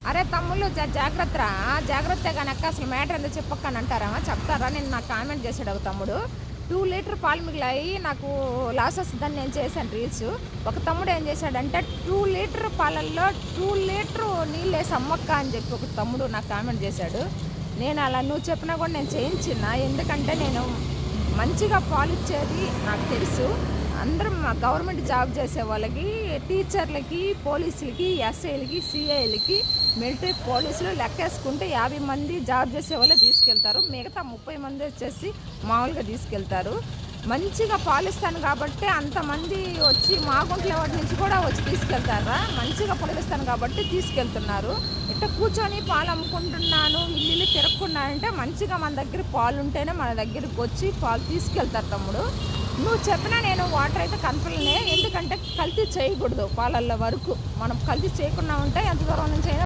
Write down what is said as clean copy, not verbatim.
అరే తమ్ముళ్ళు జాగ్రత్తరా జాగ్రత్తగా అక్క అసలు మ్యాటర్ ఎందుకు చెప్పక్క అని అంటారా చెప్తారా నేను నాకు కామెంట్ చేశాడు ఒక తమ్ముడు 2 లీటర్ పాలు మిగిలాయి నాకు లాస్ వస్తుందని నేను చేశాను రీల్స్. ఒక తమ్ముడు ఏం చేశాడంటే 2 లీటర్ పాలల్లో 2 లీటర్ నీళ్ళు వేసి అమ్మక్క అని చెప్పి ఒక తమ్ముడు నాకు కామెంట్ చేశాడు. నేను అలా నువ్వు చెప్పినా కూడా నేను చేయించిన, ఎందుకంటే నేను మంచిగా పాలు ఇచ్చేది నాకు తెలుసు. అందరం గవర్నమెంట్ జాబ్ చేసే వాళ్ళకి, టీచర్లకి, పోలీసులకి, ఎస్ఐలకి, సిఐలకి, మిలిటరీ పోలీసులు లెక్కేసుకుంటే 50 మంది జాబ్ చేసే వాళ్ళే తీసుకెళ్తారు. మిగతా 30 మంది వచ్చేసి మామూలుగా తీసుకెళ్తారు. మంచిగా పాలిస్తాను కాబట్టి అంతమంది వచ్చి మాగుంట్ల వాటి నుంచి కూడా వచ్చి తీసుకెళ్తారా. మంచిగా పాలిస్తాను కాబట్టి తీసుకెళ్తున్నారు. ఇట్లా కూర్చొని పాలు అమ్ముకుంటున్నాను ఇల్లు తిరగకున్నానంటే మంచిగా మన దగ్గర పాలు ఉంటేనే మన దగ్గరికి వచ్చి పాలు తీసుకెళ్తారు తమ్ముడు. నువ్వు చెప్పినా నేను వాటర్ అయితే కన్ఫర్మ్నే, ఎందుకంటే కల్తీ చేయకూడదు పాలల్లో వరకు. మనం కల్తీ చేయకుండా ఉంటే ఎంత దూరం నుంచి అయినా